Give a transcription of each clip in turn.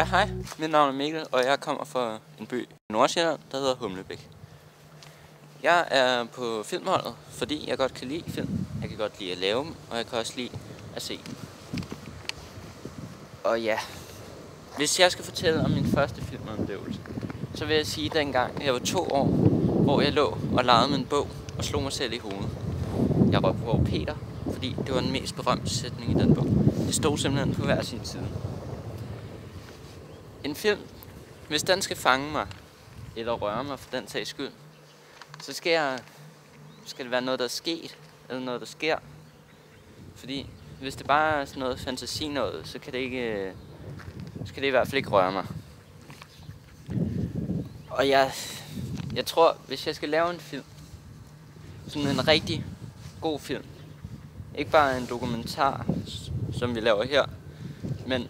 Ja, hej. Mit navn er Mikkel, og jeg kommer fra en by i Nordsjælland, der hedder Humlebæk. Jeg er på filmholdet, fordi jeg godt kan lide film. Jeg kan godt lide at lave dem, og jeg kan også lide at se dem. Og ja, hvis jeg skal fortælle om min første filmoplevelse, så vil jeg sige, at dengang jeg var 2 år, hvor jeg lå og legede med en bog og slog mig selv i hovedet. Jeg råbte på Peter, fordi det var den mest berømte sætning i den bog. Det stod simpelthen på hver sin side. En film, hvis den skal fange mig, eller røre mig for den sags skyld, så skal det være noget, der er sket, eller noget, der sker. Fordi hvis det bare er sådan noget fantasi noget, så kan det i hvert fald ikke røre mig. Og jeg tror, hvis jeg skal lave en film, sådan en rigtig god film, ikke bare en dokumentar, som vi laver her, men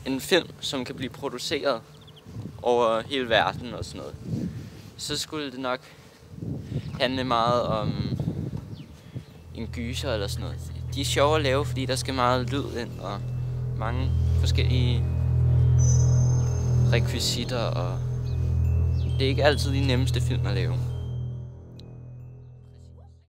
en film, som kan blive produceret over hele verden og sådan noget, så skulle det nok handle meget om en gyser eller sådan noget. De er sjove at lave, fordi der skal meget lyd ind og mange forskellige rekvisitter, og det er ikke altid de nemmeste film at lave.